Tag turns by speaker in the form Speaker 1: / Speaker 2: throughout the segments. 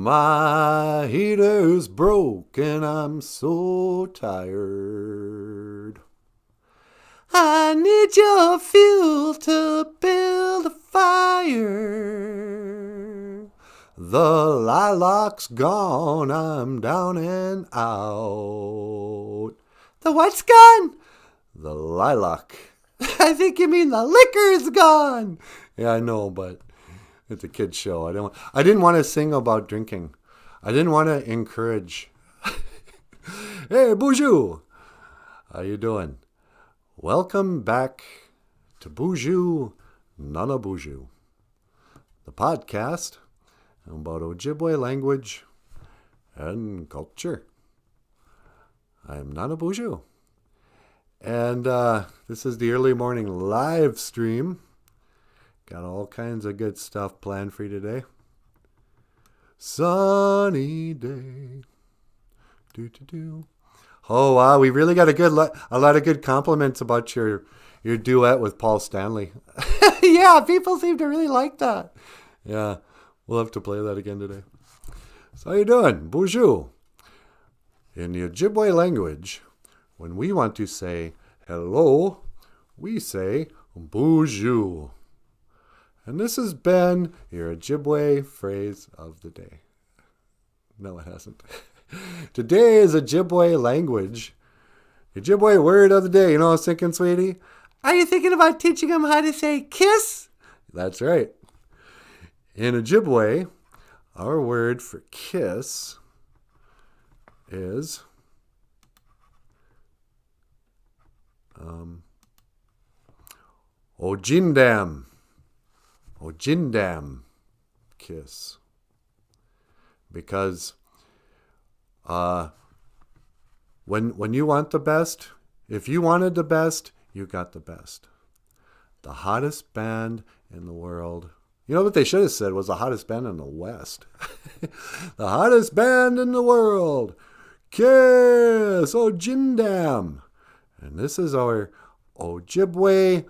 Speaker 1: My heater's broke and I'm so tired. I need your fuel to build a fire. The lilac's gone, I'm down and out. The what's gone? The lilac. I think you mean the liquor's gone. Yeah, I know, but it's a kid's show. I didn't want to sing about drinking. I didn't want to encourage. Hey, Boozhoo! How you doing? Welcome back to Boozhoo Nanaboozhoo, the podcast about Ojibwe language and culture. I'm Nanaboozhoo, and this is the early morning live stream. Got all kinds of good stuff planned for you today. Sunny day. Do. Oh wow, we really got a lot of good compliments about your duet with Paul Stanley. Yeah, people seem to really like that. Yeah, we'll have to play that again today. So how you doing, Boozhoo? In the Ojibwe language, when we want to say hello, we say Boozhoo. And this has been your Ojibwe phrase of the day. No, it hasn't. Today is Ojibwe language. Ojibwe word of the day. You know what I was thinking, sweetie? Are you thinking about teaching them how to say kiss? That's right. In Ojibwe, our word for kiss is OJIINDAM. OJIINDAM. Kiss. Because when you want the best, if you wanted the best, you got the best. The hottest band in the world. You know what they should have said was the hottest band in the West. The hottest band in the world. Kiss. OJIINDAM. And this is our Ojibwe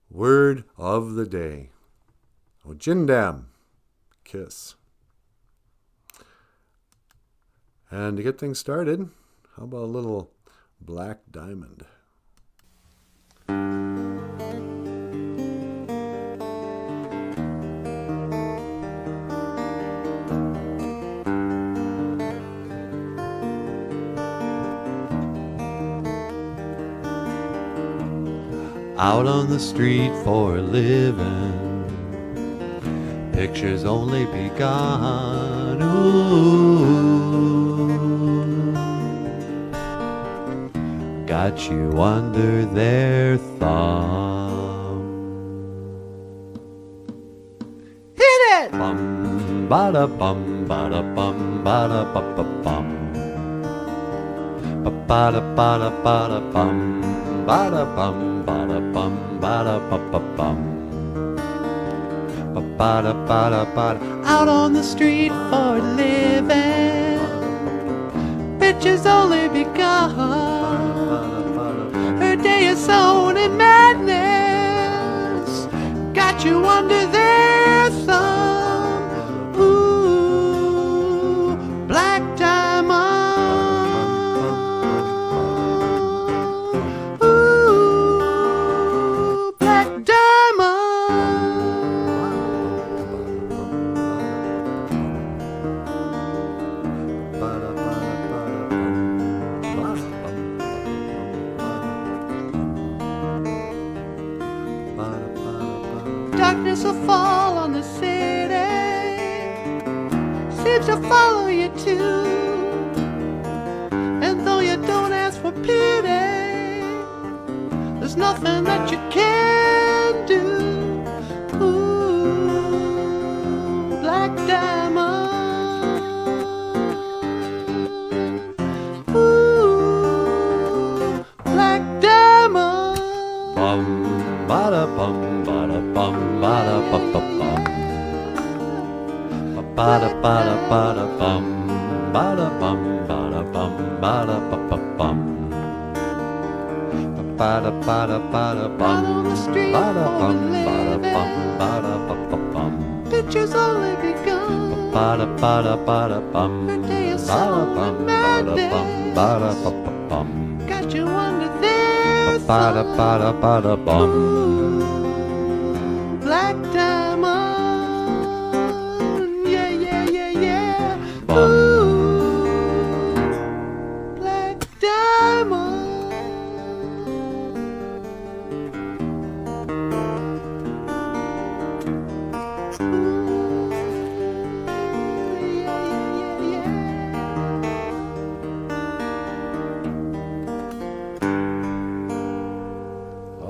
Speaker 1: word of the day. OJIINDAM. Kiss. And to get things started, how about a little Black Diamond? Out on the street for a living, pictures only begun. Ooh. Got you under their thumb. Hit it! Bum bada bum bada bum bada ba ba bum. Ba bada bada bada bum bada bum bada bum bada ba ba bum. Ba bada bada bada. Out on the street for a living, bitches only begun. Her day is sown in madness, got you under their thumb. Ooh, black diamond. Ooh, black diamond. Darkness will fall on the city, seems to follow you too. And though you don't ask for pity, there's nothing that you can do. Ooh, black diamond. Ooh, black diamond. Bum bada bum bada bum bada ba ba bum. Bada bada bada bum bada bum bada bum bada ba ba bum. Bada bada bada bum bada bum bada bum bada ba ba bum. Pictures only begun. Bada bada bada bum. Bada bum bada bum bada ba ba bum.
Speaker 2: Got you under this.
Speaker 1: Bada bada bada bum.
Speaker 2: Black diamond. Yeah, yeah, yeah, yeah.
Speaker 1: Bum.
Speaker 2: Black diamond.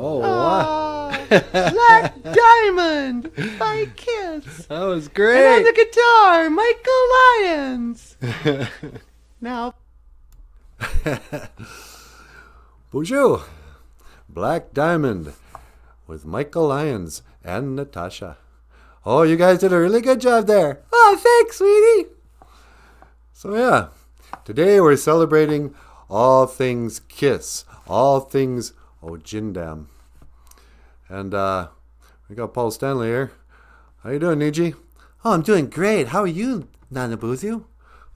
Speaker 1: Oh, wow.
Speaker 2: Black Diamond by Kiss.
Speaker 1: That was
Speaker 2: And on
Speaker 1: great.
Speaker 2: the guitar, Michael Lyons. Now,
Speaker 1: Boozhoo. Black Diamond with Michael Lyons and Natasha. Oh, you guys did a really good job there. Oh, thanks, sweetie. So, yeah, today we're celebrating all things Kiss, all things OJIINDAM. And we got Paul Stanley here. How you doing, Niji?
Speaker 2: oh, I'm doing great. How are you, Nanaboozhoo?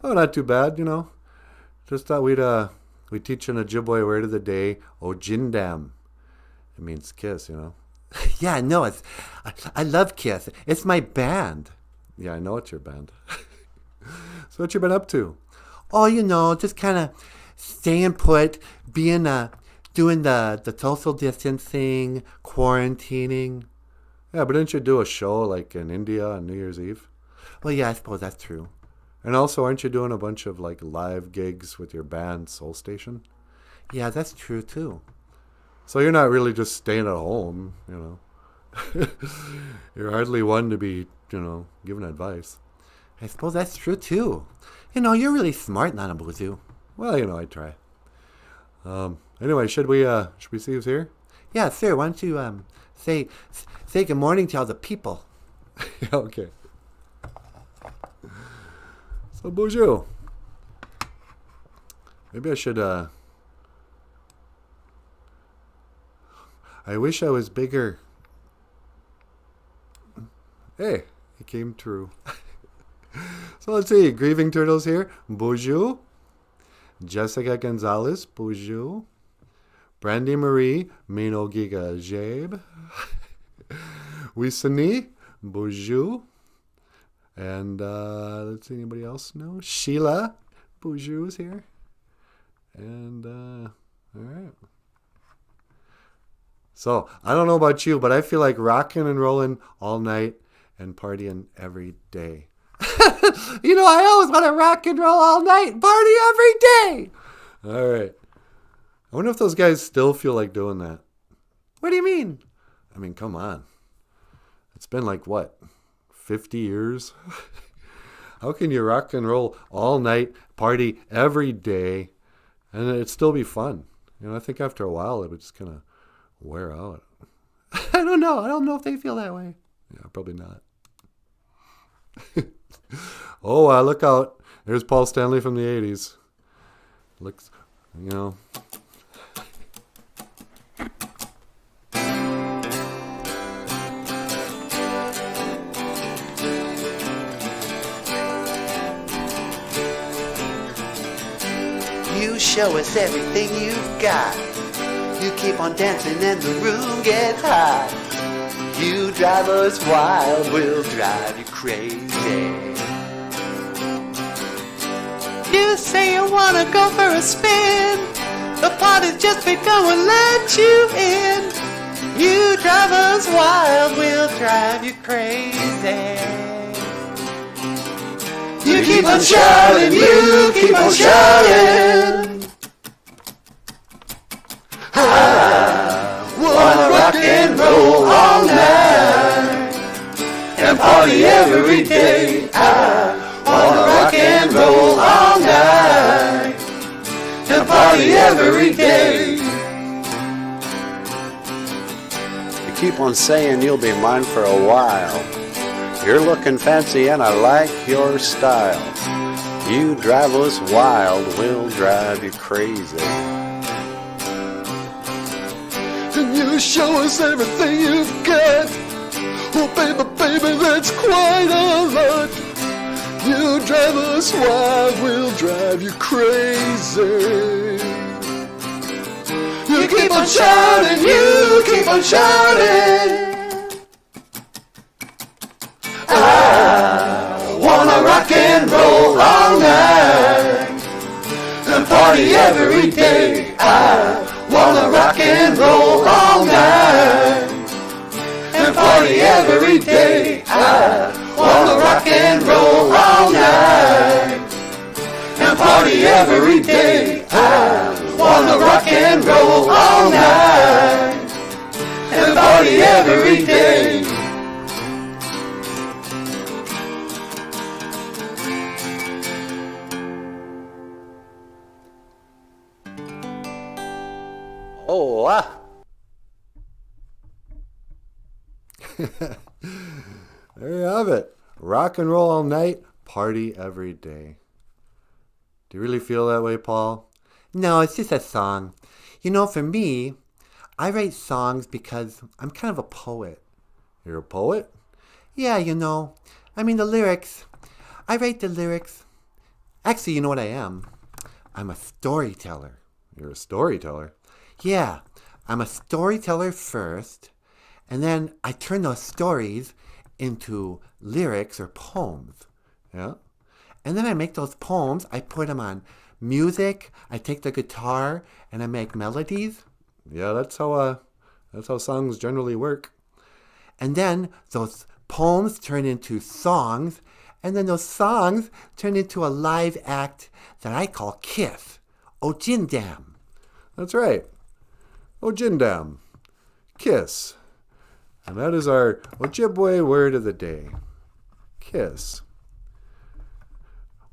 Speaker 1: Oh, not too bad, you know. Just thought we'd teach an Ojibwe word of the day, OJIINDAM. It means kiss, you know.
Speaker 2: Yeah, no, I love Kiss. It's my band.
Speaker 1: Yeah, I know it's your band. So what you been up to?
Speaker 2: Oh, you know, just kind of staying put, being doing the social distancing, quarantining.
Speaker 1: Yeah, but didn't you do a show like in India on New Year's Eve?
Speaker 2: Well, yeah, I suppose that's true.
Speaker 1: And also, aren't you doing a bunch of like live gigs with your band Soul Station?
Speaker 2: Yeah, that's true too.
Speaker 1: So you're not really just staying at home, you know. You're hardly one to be, you know, giving advice.
Speaker 2: I suppose that's true too. You know, you're really smart, Nanaboozhoo.
Speaker 1: Well, you know, I try. Anyway, should we see who's here?
Speaker 2: Yeah, sir. Why don't you say good morning to all the people?
Speaker 1: Yeah, okay. So, Boozhoo. Maybe I should, I wish I was bigger. Hey, it came true. So let's see. Grieving Turtles here. Boozhoo. Jessica Gonzalez. Boozhoo. Brandy Marie. Mino Giga Jabe. Wisani. Boozhoo. And let's see, anybody else know? Sheila. Boozhoo's here. And all right. So, I don't know about you, but I feel like rocking and rolling all night and partying every day. You know, I always want to rock and roll all night, party every day. All right. I wonder if those guys still feel like doing that.
Speaker 2: What do you mean?
Speaker 1: I mean, come on. It's been like, what, 50 years? How can you rock and roll all night, party every day, and it'd still be fun? You know, I think after a while it would just kind of wear out.
Speaker 2: I don't know. I don't know if they feel that way.
Speaker 1: Yeah, probably not. Oh, look out. There's Paul Stanley from the 80s. Looks, you know.
Speaker 2: You show us everything you've got. You keep on dancing and the room gets hot. You drive us wild, we'll drive you crazy. You say you wanna go for a spin. The party's just begun, we'll let you in. You drive us wild, we'll drive you crazy. You keep on shouting, you keep on shouting. I wanna rock and roll all night and party every day. I wanna rock and roll all night and party every day.
Speaker 3: You keep on saying you'll be mine for a while. You're looking fancy and I like your style. You drive us wild, we'll drive you crazy.
Speaker 1: And you show us everything you've got. Oh, baby, baby, that's quite a lot. You drive us wild, we'll drive you crazy. You keep on shouting, you keep on shouting. I wanna rock and roll all night and party every day. I wanna rock and roll all night and party every day. I wanna rock and roll all night and party every day. I wanna rock and roll all night and party every day.
Speaker 3: Oh,
Speaker 1: There you have it. Rock and roll all night, party every day. Do you really feel that way, Paul? No, it's just a song. You know, for me, I write songs because I'm kind of a poet. You're a poet? Yeah, you know. I mean, the lyrics. I write the lyrics. Actually, you know what I am? I'm a storyteller. You're a storyteller? Yeah, I'm a storyteller first, and then I turn those stories into lyrics or poems. Yeah? And then I make those poems, I put them on music, I take the guitar, and I make melodies. Yeah, that's how songs generally work. And then those poems turn into songs, and then those songs turn into a live act that I call KISS, OJIINDAM. That's right. OJIINDAM. KISS. And that is our Ojibwe word of the day. KISS.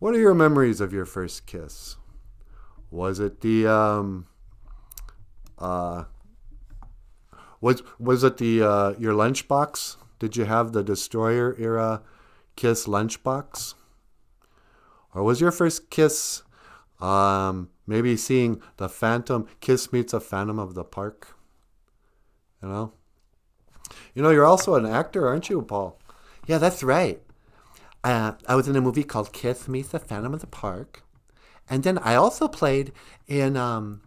Speaker 1: What are your memories of your first kiss? Was it the was it the your lunchbox? Did you have the Destroyer era Kiss lunchbox? Or was your first kiss maybe seeing the Phantom, Kiss meets a Phantom of the Park? You know? You know, you're also an actor, aren't you, Paul? Yeah, that's right. I was in a movie called Kiss Meets the Phantom of the Park. And then I also played in, what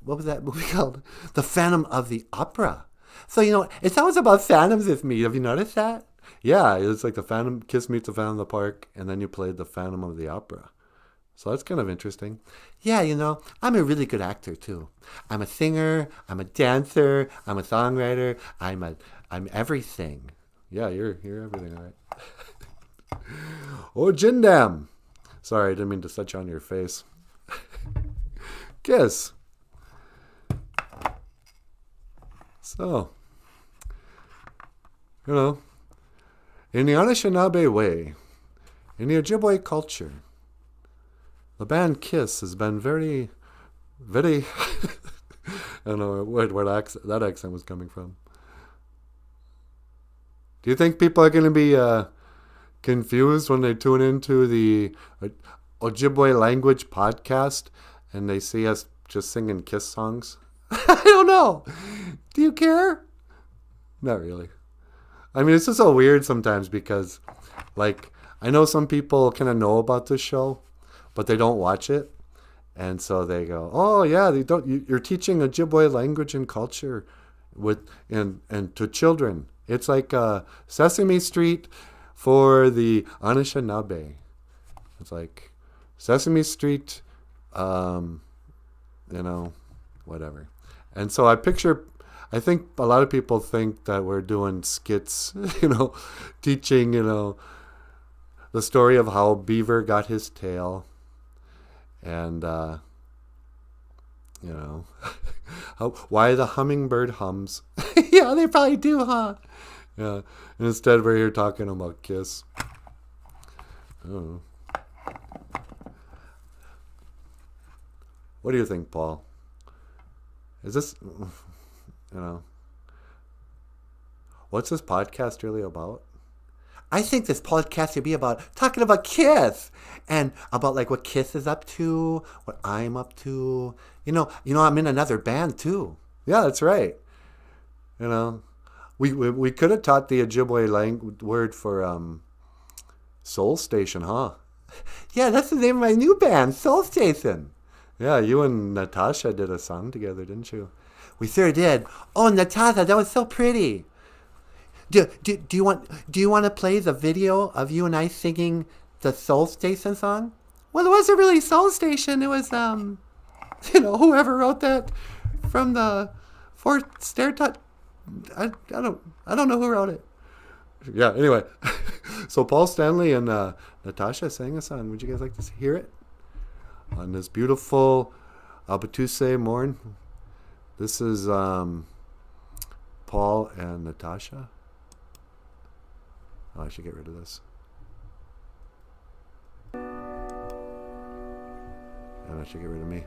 Speaker 1: was that movie called? The Phantom of the Opera. So, you know, it's always about phantoms with me. Have you noticed that? Yeah, it's like the Phantom, Kiss Meets the Phantom of the Park, and then you played the Phantom of the Opera. So that's kind of interesting. Yeah, you know, I'm a really good actor too. I'm a singer, I'm a dancer, I'm a songwriter, I'm everything. Yeah, you're everything, all right. OJIINDAM. Sorry, I didn't mean to touch on your face. Kiss. So, you know, in the Anishinaabe way, in the Ojibwe culture, the band Kiss has been very, very, I don't know where that accent was coming from. Do you think people are going to be confused when they tune into the Ojibwe language podcast and they see us just singing Kiss songs? I don't know. Do you care? Not really. I mean, it's just so weird sometimes because, like, I know some people kind of know about this show, but they don't watch it. And so they go, oh, yeah, you're teaching Ojibwe language and culture and to children. It's like Sesame Street for the Anishinaabe. It's like Sesame Street, whatever. And so I think a lot of people think that we're doing skits, teaching, the story of how Beaver got his tail. And, why the hummingbird hums. Yeah, they probably do, huh? Yeah. And instead we're here talking about Kiss. Oh. What do you think, Paul? Is this, what's this podcast really about? I think this podcast should be about talking about Kiss and about like what Kiss is up to, what I'm up to. I'm in another band too. Yeah, that's right. We could have taught the Ojibwe word for Soul Station, huh? Yeah, that's the name of my new band, Soul Station. Yeah, you and Natasha did a song together, didn't you? We sure did. Oh, Natasha, that was so pretty. Do you want to play the video of you and I singing the Soul Station song? Well, it wasn't really Soul Station. It was whoever wrote that from the fourth stair touch. I don't know who wrote it. Yeah. Anyway, so Paul Stanley and Natasha sang a song. Would you guys like to hear it on this beautiful Albatuse morn? This is Paul and Natasha. Oh, I should get rid of this. And I should get rid of me.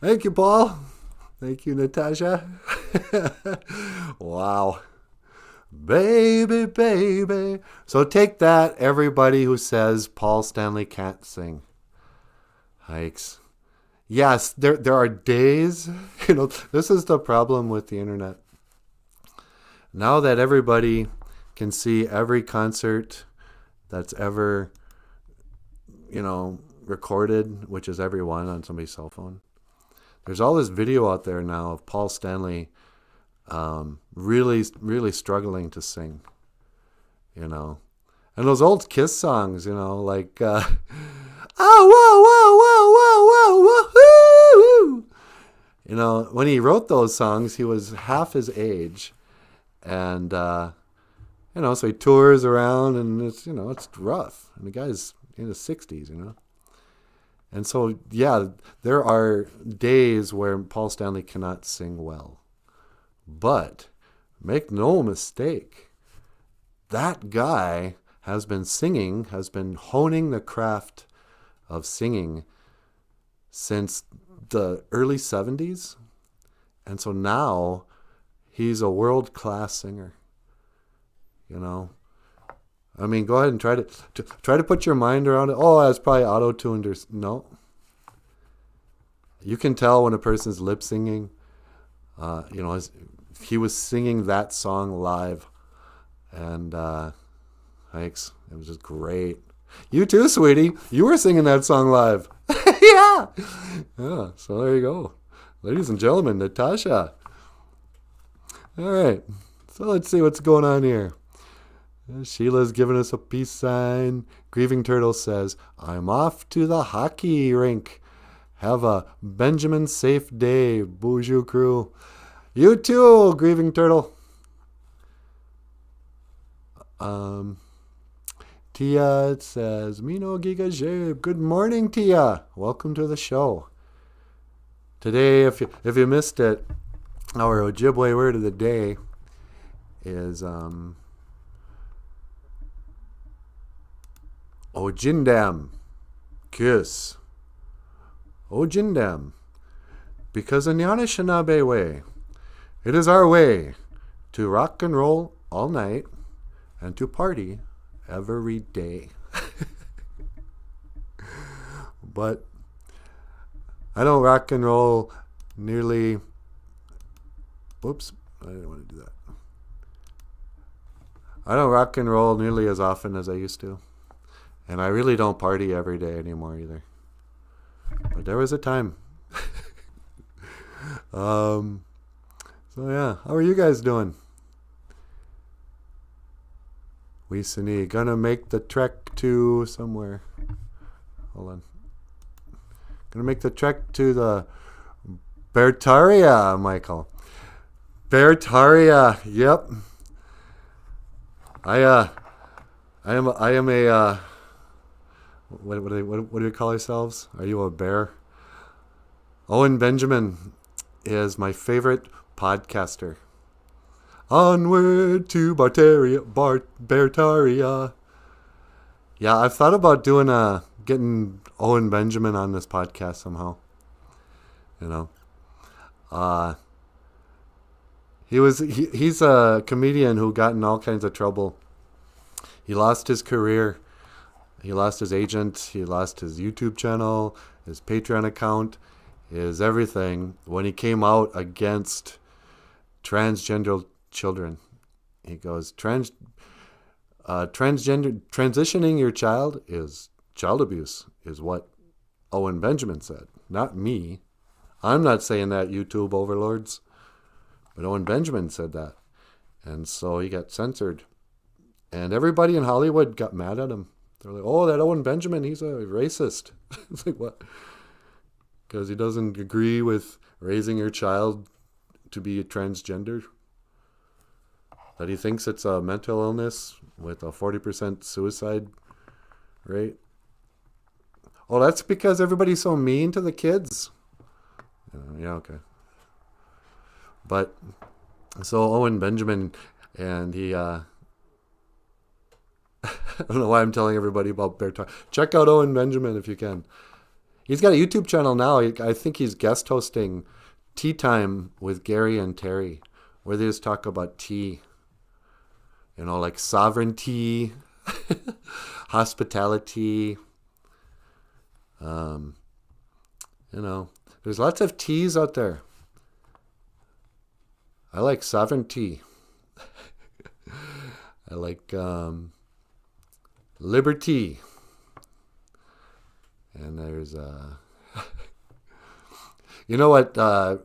Speaker 1: Thank you, Paul. Thank you, Natasha. Wow. Baby, baby. So take that, everybody who says Paul Stanley can't sing. Hikes. Yes, there are days, this is the problem with the internet. Now that everybody can see every concert that's ever, recorded, which is every one on somebody's cell phone. There's all this video out there now of Paul Stanley really, really struggling to sing, And those old Kiss songs, like, oh, whoa, whoa, whoa, whoa, whoa, woo. When he wrote those songs, he was half his age. And, so he tours around and it's rough. And the guy's in his 60s, And so, yeah, there are days where Paul Stanley cannot sing well. But make no mistake, that guy has been honing the craft of singing since the early 70s. And so now he's a world-class singer. I mean, go ahead and try to put your mind around it. Oh, that's probably auto-tuned or no. You can tell when a person's lip singing. He was singing that song live, and thanks. It was just great. You too, sweetie. You were singing that song live. Yeah. So there you go, ladies and gentlemen. Natasha. All right. So let's see what's going on here. Sheila's giving us a peace sign. Grieving Turtle says, I'm off to the hockey rink. Have a Benjamin safe day, Boozhoo crew. You too, Grieving Turtle. Tia says, Mino Giga Jeb. Good morning, Tia. Welcome to the show. Today, if you missed it, our Ojibwe word of the day is OJIINDAM. Kiss. OJIINDAM. Because in the Anishinaabe way, it is our way to rock and roll all night and to party every day. But I don't rock and roll nearly... Whoops, I didn't want to do that. I don't rock and roll nearly as often as I used to. And I really don't party every day anymore either. But there was a time. So yeah, how are you guys doing? Weesini, gonna make the trek to somewhere. Hold on. Gonna make the trek to the Bertaria, Michael. Bertaria, yep. I am a what do you call yourselves? Are you a bear? Owen Benjamin is my favorite podcaster. Onward to Bertaria. Yeah, I've thought about getting Owen Benjamin on this podcast somehow. He's a comedian who got in all kinds of trouble. He lost his career. He lost his agent. He lost his YouTube channel, his Patreon account, his everything when he came out against transgender children. He goes, transitioning your child is child abuse, is what Owen Benjamin said, not me. I'm not saying that, YouTube overlords. But Owen Benjamin said that. And so he got censored. And everybody in Hollywood got mad at him. They're like, oh, that Owen Benjamin, he's a racist. It's like, what? Because he doesn't agree with raising your child to be transgender? That he thinks it's a mental illness with a 40% suicide rate? Oh, that's because everybody's so mean to the kids? Yeah, okay. But, so Owen Benjamin, and he, I don't know why I'm telling everybody about Bertar. Check out Owen Benjamin if you can. He's got a YouTube channel now. I think he's guest hosting Tea Time with Gary and Terry, where they just talk about tea. Like sovereignty, hospitality. There's lots of teas out there. I like sovereignty. I like liberty. And there's you know what? The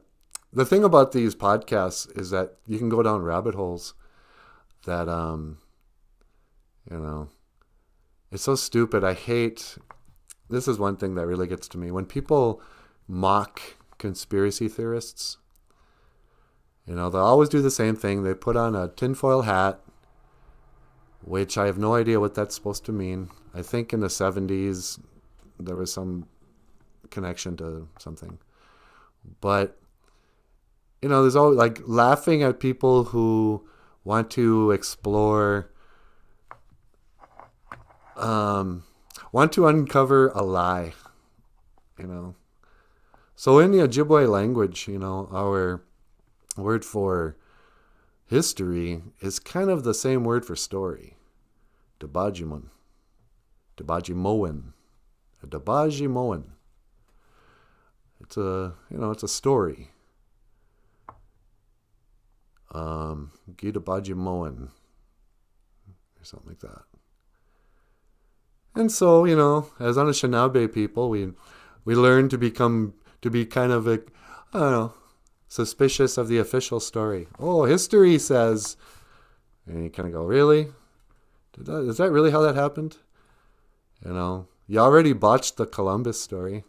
Speaker 1: thing about these podcasts is that you can go down rabbit holes that it's so stupid. I hate. This is one thing that really gets to me when people mock conspiracy theorists. They'll always do the same thing. They put on a tinfoil hat, which I have no idea what that's supposed to mean. I think in the 70s there was some connection to something. But, there's always like laughing at people who want to explore, want to uncover a lie, So in the Ojibwe language, our word for history is kind of the same word for story. Dabajimon. Dabajimoen. Dabajimoen. It's a story. Gidabajimoen. Or something like that. And so, as Anishinaabe people, we learn to be kind of suspicious of the official story. Oh, history says, and you kind of go, really? Is that really how that happened? You already botched the Columbus story.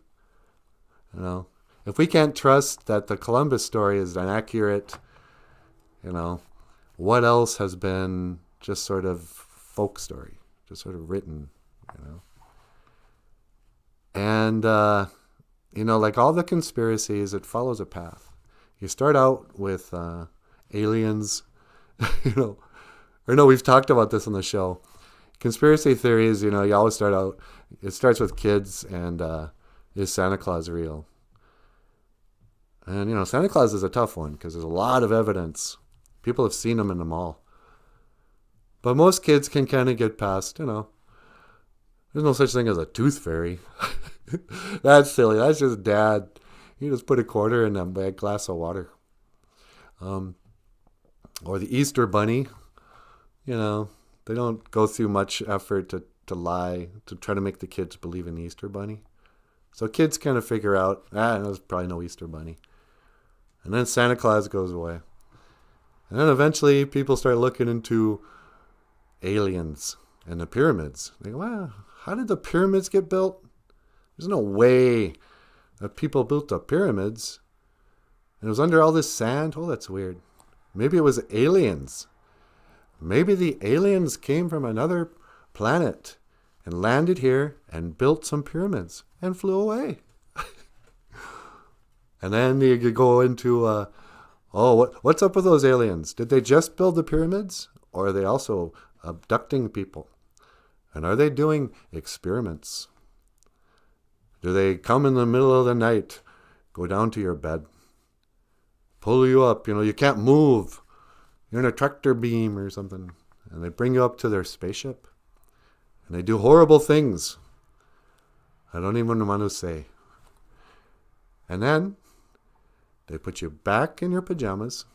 Speaker 1: If we can't trust that the Columbus story is an accurate, what else has been just sort of folk story, just sort of written, And, like all the conspiracies, it follows a path. You start out with aliens, or no, we've talked about this on the show. Conspiracy theories, you always start out, it starts with kids and is Santa Claus real? And, Santa Claus is a tough one because there's a lot of evidence. People have seen him in the mall. But most kids can kind of get past, there's no such thing as a tooth fairy. That's silly. That's just dad. You just put a quarter in a big glass of water. Or the Easter bunny. They don't go through much effort to lie, to try to make the kids believe in the Easter bunny. So kids kind of figure out, there's probably no Easter bunny. And then Santa Claus goes away. And then eventually people start looking into aliens and the pyramids. They go, wow, how did the pyramids get built? There's no way that people built the pyramids. And it was under all this sand. Oh, that's weird. Maybe it was aliens. Maybe the aliens came from another planet and landed here and built some pyramids and flew away. And then you go into, what's up with those aliens? Did they just build the pyramids? Or are they also abducting people? And are they doing experiments? Do they come in the middle of the night, go down to your bed, pull you up, you can't move. You're in a tractor beam or something. And they bring you up to their spaceship. And they do horrible things. I don't even want to say. And then they put you back in your pajamas.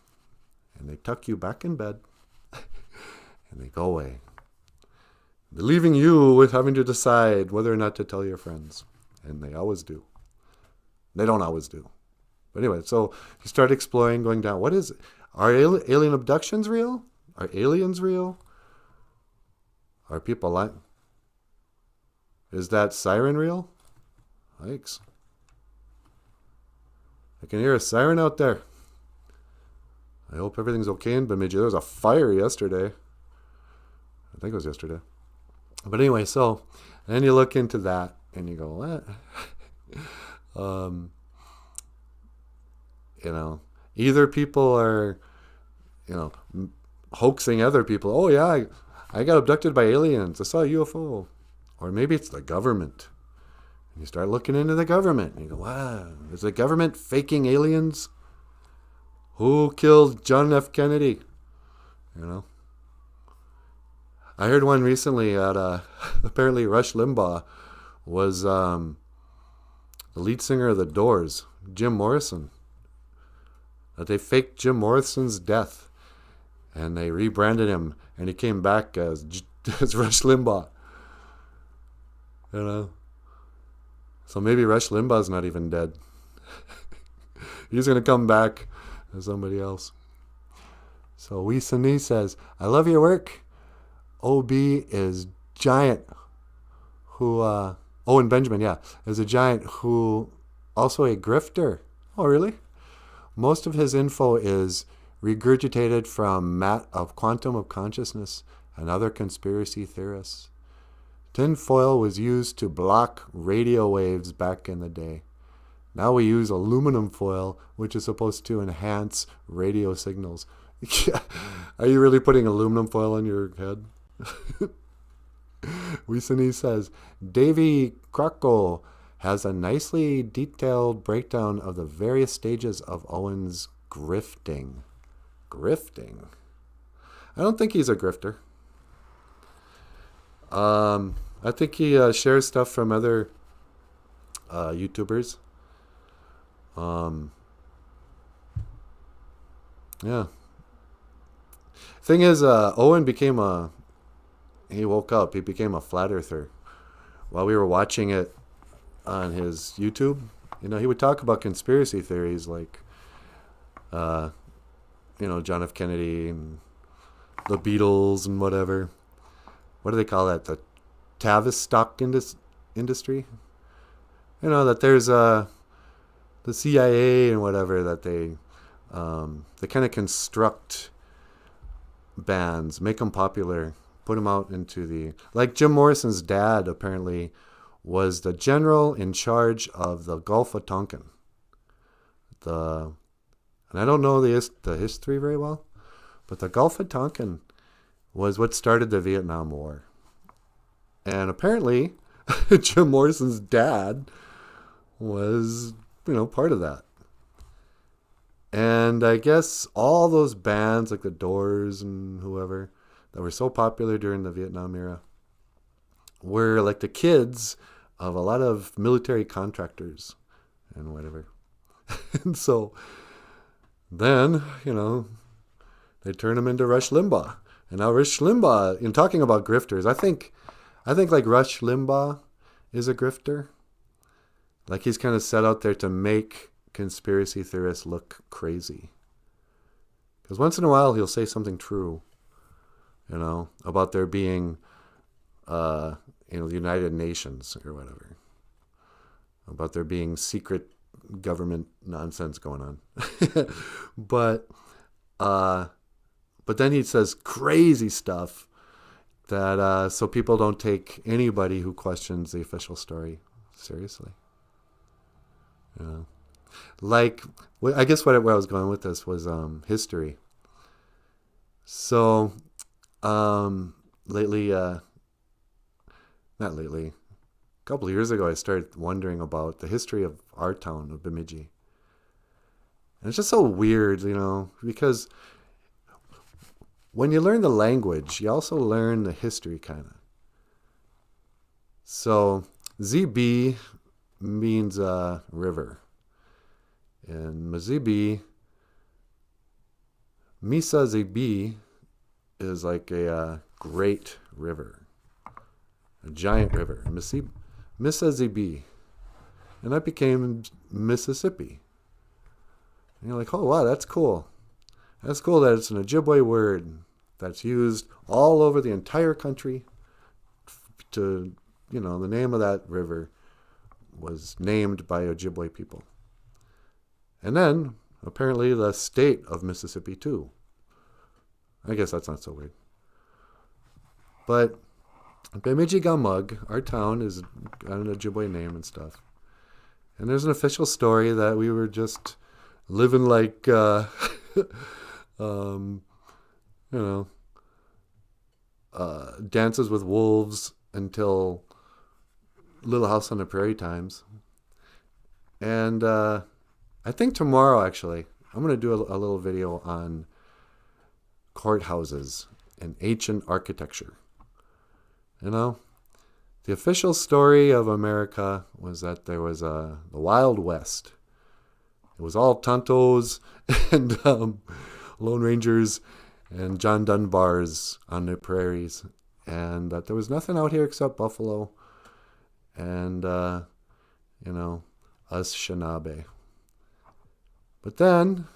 Speaker 1: And they tuck you back in bed. And they go away. Leaving you with having to decide whether or not to tell your friends. And they always do. They don't always do. But anyway, so you start exploring, going down. What is it? Are alien abductions real? Are aliens real? Are people lying? Is that siren real? Yikes. I can hear a siren out there. I hope everything's okay in Bemidji. There was a fire yesterday. I think it was yesterday. But anyway, so then you look into that and you go, what? Either people are, hoaxing other people. Oh, yeah, I got abducted by aliens. I saw a UFO. Or maybe it's the government. You start looking into the government. And you go, wow, is the government faking aliens? Who killed John F. Kennedy? You know? I heard one recently at apparently Rush Limbaugh was the lead singer of The Doors, Jim Morrison. That they faked Jim Morrison's death. And they rebranded him. And he came back as Rush Limbaugh. You know? So maybe Rush Limbaugh's not even dead. He's going to come back as somebody else. So Wee Sunni says, I love your work. OB is giant. Who, Owen Benjamin, yeah, is a giant who also a grifter. Oh, really? Most of his info is regurgitated from Matt of Quantum of Consciousness and other conspiracy theorists. Tinfoil was used to block radio waves back in the day. Now we use aluminum foil, which is supposed to enhance radio signals. Are you really putting aluminum foil on your head? Wisani says, Davy Krocko has a nicely detailed breakdown of the various stages of Owen's grifting. Grifting? I don't think he's a grifter. I think he shares stuff from other YouTubers. Yeah. Thing is, Owen became he woke up. He became a flat earther. While we were watching it on his YouTube, you know, he would talk about conspiracy theories like, John F. Kennedy and the Beatles and whatever. What do they call that? The Tavistock industry? You know, that there's the CIA and whatever, that they kind of construct bands, make them popular, put them out into the... Like Jim Morrison's dad apparently was the general in charge of the Gulf of Tonkin. And I don't know the history very well, but the Gulf of Tonkin was what started the Vietnam War. And apparently, Jim Morrison's dad was, part of that. And I guess all those bands like the Doors and whoever that were so popular during the Vietnam era were like the kids of a lot of military contractors and whatever. And so then, they turn him into Rush Limbaugh. And now Rush Limbaugh, in talking about grifters, I think like Rush Limbaugh is a grifter. Like he's kind of set out there to make conspiracy theorists look crazy. Because once in a while he'll say something true, about there being, the United Nations or whatever. About there being secret government nonsense going on. But then he says crazy stuff that so people don't take anybody who questions the official story seriously. Like, I guess where I was going with this was history. So, not lately, a couple of years ago, I started wondering about the history of our town of Bemidji. And it's just so weird, because when you learn the language, you also learn the history, kind of. So, ZB means river. And Mazibi, Misa Zibi is like a great river, a giant river. Mississippi. And that became Mississippi. And you're like, oh, wow, that's cool. That's cool that it's an Ojibwe word that's used all over the entire country to, the name of that river was named by Ojibwe people. And then, apparently, the state of Mississippi, too. I guess that's not so weird. But Bemidji Gamug, our town, is got an Ojibwe name and stuff. And there's an official story that we were just living like, dances with wolves until, Little House on the Prairie times. And I think tomorrow, actually, I'm going to do a little video on courthouses and ancient architecture. You know, the official story of America was that there was the Wild West. It was all Tontos and Lone Rangers and John Dunbars on the prairies. And that there was nothing out here except buffalo and, you know, us Shinabe. But then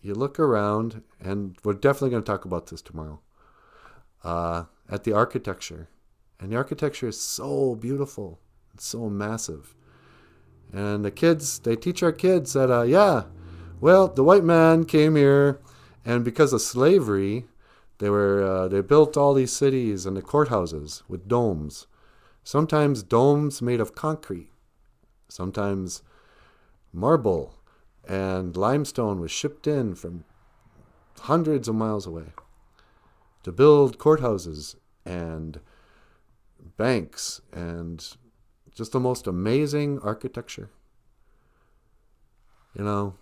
Speaker 1: you look around, and we're definitely going to talk about this tomorrow, at the architecture. And the architecture is so beautiful, it's so massive. And the kids, they teach our kids that, the white man came here, and because of slavery, they built all these cities and the courthouses with domes. Sometimes domes made of concrete, sometimes marble, and limestone was shipped in from hundreds of miles away to build courthouses and banks and just the most amazing architecture. You know,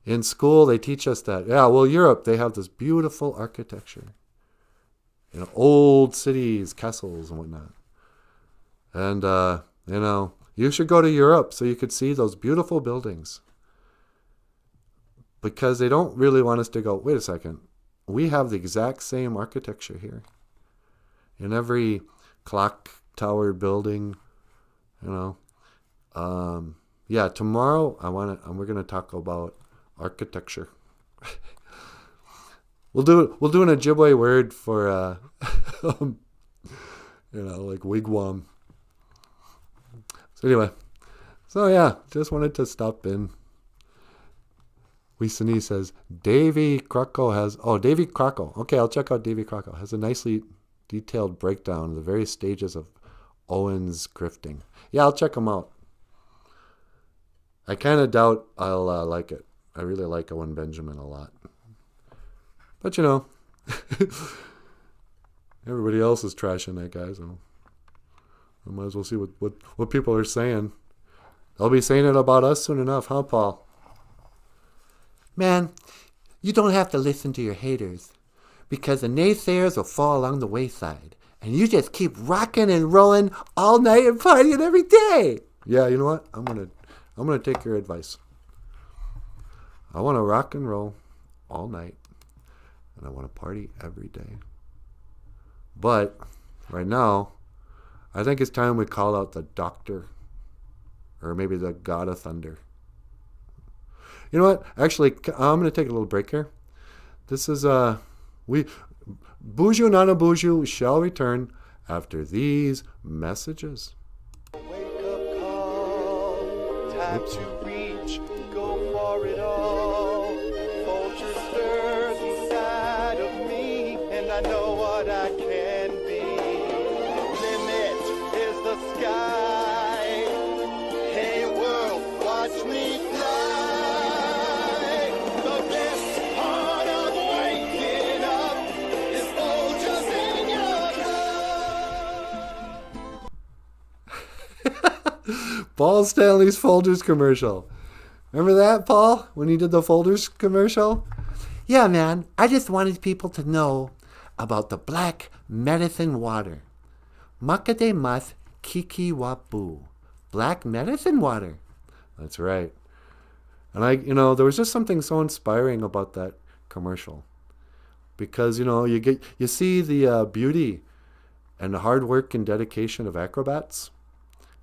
Speaker 1: in school they teach us that, Europe, they have this beautiful architecture. You know, old cities, castles and whatnot. And, you know, you should go to Europe so you could see those beautiful buildings. Because they don't really want us to go, wait a second, we have the exact same architecture here. In every clock tower building, you know. Tomorrow we're going to talk about architecture. We'll do an Ojibwe word for, you know, like wigwam. So anyway, just wanted to stop in. Wisani says, Davy Crocco. Okay, I'll check out Davy Crocco. Has a nicely detailed breakdown of the various stages of Owen's grifting. Yeah, I'll check him out. I kind of doubt I'll like it. I really like Owen Benjamin a lot. But, you know, everybody else is trashing that guy, so I might as well see what people are saying. They'll be saying it about us soon enough, huh, Paul?
Speaker 2: Man, you don't have to listen to your haters, because the naysayers will fall along the wayside, and you just keep rocking and rolling all night and partying every day.
Speaker 1: Yeah, you know what? I'm gonna take your advice. I want to rock and roll all night, and I want to party every day. But right now, I think it's time we call out the doctor, or maybe the god of thunder. You know what? Actually, I'm going to take a little break here. This is, Boozhoo Nanaboozhoo shall return after these messages.
Speaker 4: Wake up call, time to reach, go for it all. Vulture stirs inside of me, and I know what I can be. Limit is the sky. Hey world, watch me fly.
Speaker 1: Paul Stanley's Folgers commercial. Remember that, Paul? When he did the Folgers commercial?
Speaker 2: Yeah, man. I just wanted people to know about the black medicine water. Makade mas kiki wabu. Black medicine water.
Speaker 1: That's right. And there was just something so inspiring about that commercial. Because, you see the beauty and the hard work and dedication of acrobats.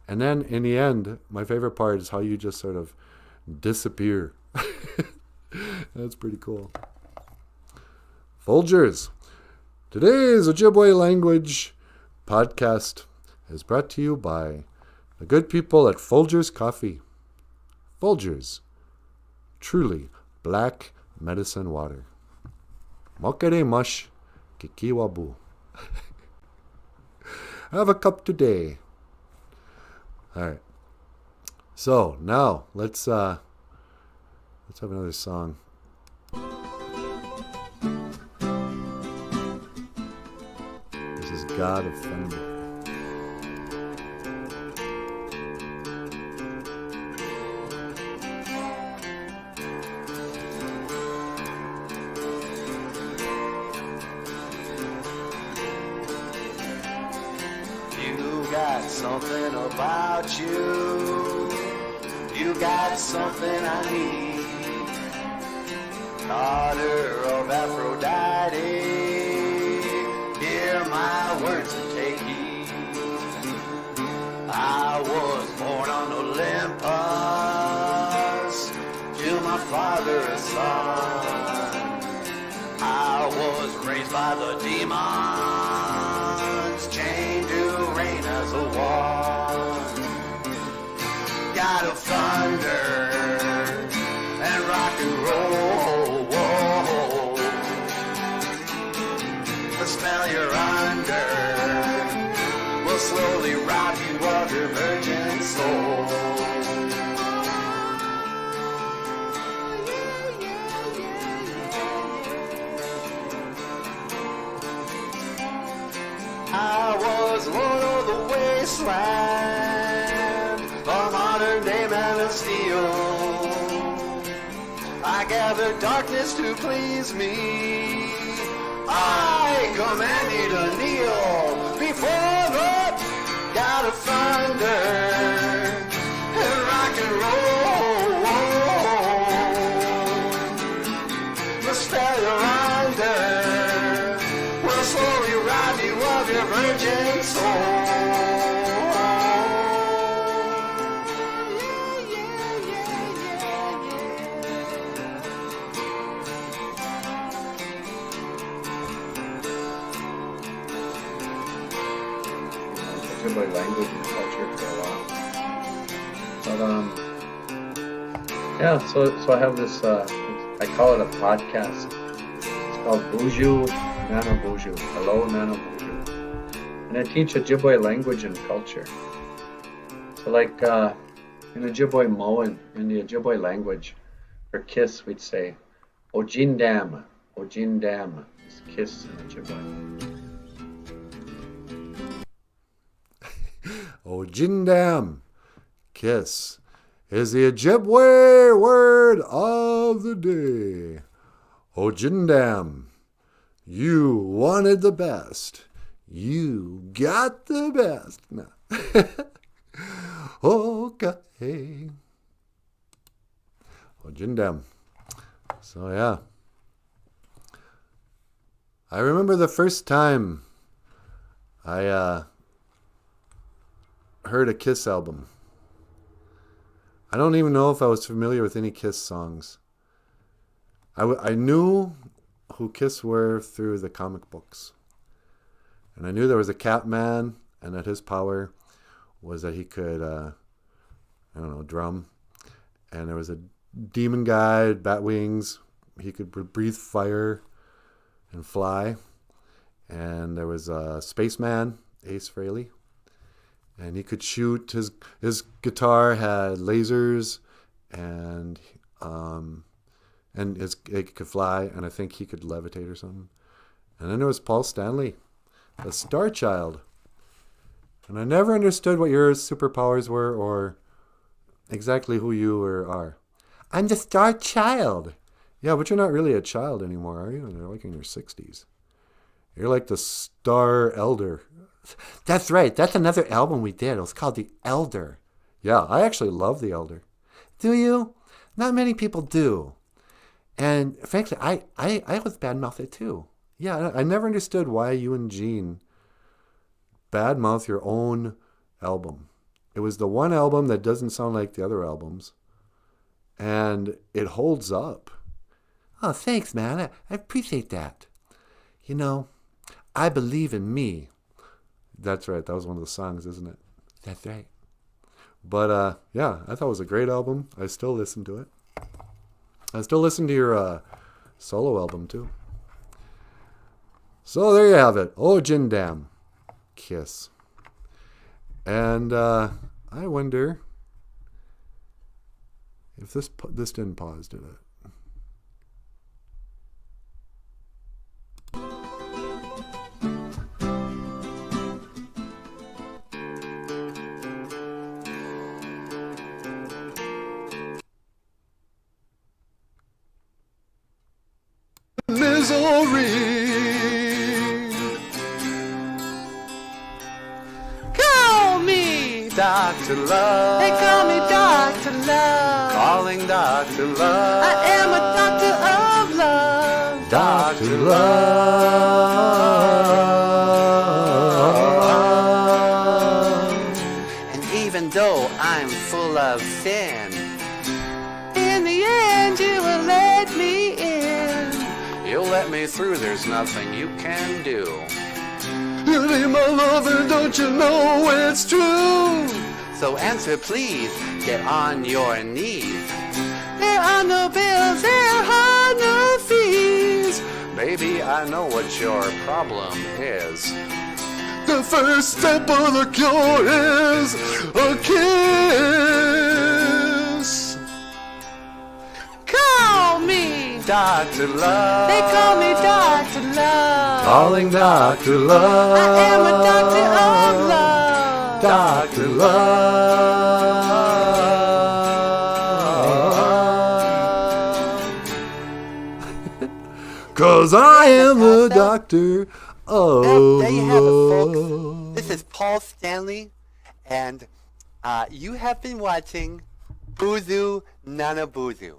Speaker 1: And then in the end, my favorite part is how you just sort of disappear. That's pretty cool. Folgers. Today's Ojibwe language podcast is brought to you by the good people at Folgers Coffee. Folgers. Truly black medicine water. Mokere mush kikiwabu. Have a cup today. All right. So now let's have another song. This is God of Thunder.
Speaker 3: something about you. You got something I need. Daughter of Aphrodite, hear my words and take heed. I was born on Olympus, to my father a son. I was raised by the demons, chained to reign as a one. God of thunder and rock and roll, whoa. The spell you're under will slowly rob you of your virgin soul. I was lord of the wasteland, the modern day man of steel. I gathered darkness to please me. I command you to kneel before the God of thunder and rock and roll. The spell you're under will slowly rob you of your virgin soul.
Speaker 5: Ojibwe language and culture for a while. But yeah, so I have this I call it a podcast. It's called Boozhoo Nanaboozhoo. Hello Nanaboozhoo. And I teach Ojibwe language and culture. So like in Ojibwe Moan, in the Ojibwe language, for kiss we'd say OJIINDAM. OJIINDAM is kiss in Ojibwe.
Speaker 1: OJIINDAM, kiss, is the Ojibwe word of the day. OJIINDAM, you wanted the best. You got the best. No. Okay. OJIINDAM. So yeah. I remember the first time I heard a Kiss album. I don't even know if I was familiar with any Kiss songs. I knew who Kiss were through the comic books. And I knew there was a Catman, and that his power was that he could, drum. And there was a demon guy, bat wings. He could breathe fire and fly. And there was a spaceman, Ace Frehley. And he could shoot. His guitar had lasers, and it could fly, and I think he could levitate or something. And then there was Paul Stanley, the Star Child. And I never understood what your superpowers were or exactly who you are. I'm the Star Child. Yeah, but you're not really a child anymore, are you? You're like in your 60s. You're like the Star Elder. That's right. That's another album we did. It was called The Elder. Yeah, I actually love The Elder. Do you? Not many people do. And frankly, I was bad-mouthed it too. Yeah, I never understood why you and Gene bad-mouth your own album. It was the one album that doesn't sound like the other albums. And it holds up. Oh, thanks, man. I appreciate that. You know, I believe in me. That's right. That was one of the songs, isn't it? That's right. But, yeah, I thought it was a great album. I still listen to it. I still listen to your solo album, too. So there you have it. OJIINDAM, Kiss. And I wonder if this didn't pause, did it?
Speaker 2: Call me
Speaker 3: Dr. Love.
Speaker 2: They call me Dr. Love.
Speaker 3: Calling Dr. Love.
Speaker 2: I am a doctor of love.
Speaker 3: Dr. Love. And even though I'm full of sin,
Speaker 2: In the end, you will let me in.
Speaker 3: you'll let me through, there's nothing you can do.
Speaker 1: You be my lover, don't you know it's true?
Speaker 3: So answer please, get on your knees.
Speaker 2: There are no bills, there are no fees.
Speaker 3: Baby, I know what your problem is.
Speaker 1: The first step of the cure is a kiss.
Speaker 2: Call me.
Speaker 3: Dr. Love.
Speaker 2: They call me Dr. Love.
Speaker 1: Calling Dr. Love.
Speaker 2: I am a doctor of love.
Speaker 1: Dr. Love. 'Cause I am the doctor of
Speaker 3: There you have it, folks.
Speaker 1: love.
Speaker 3: This is Paul Stanley, and you have been watching Boozhoo Nanaboozhoo,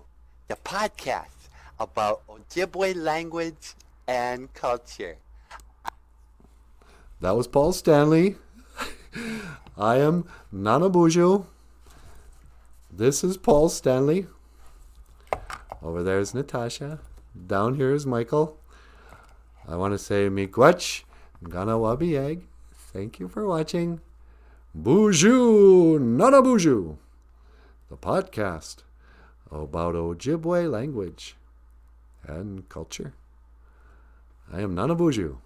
Speaker 3: the podcast about Ojibwe language and culture.
Speaker 1: That was Paul Stanley. I am Nanaboozhoo. This is Paul Stanley. Over there is Natasha. Down here is Michael. I want to say miigwech, ganawabieg. Thank you for watching Boozhoo Nanaboozhoo, the podcast about Ojibwe language and culture. I am Nanaboozhoo,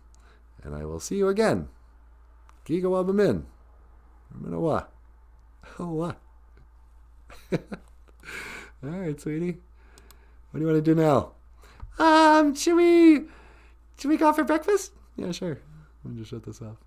Speaker 1: and I will see you again. Gigawabamin. Minawa. Oh, what? All right, sweetie. What do you want to do now? Should we go for breakfast? Yeah, sure. Let me just shut this off.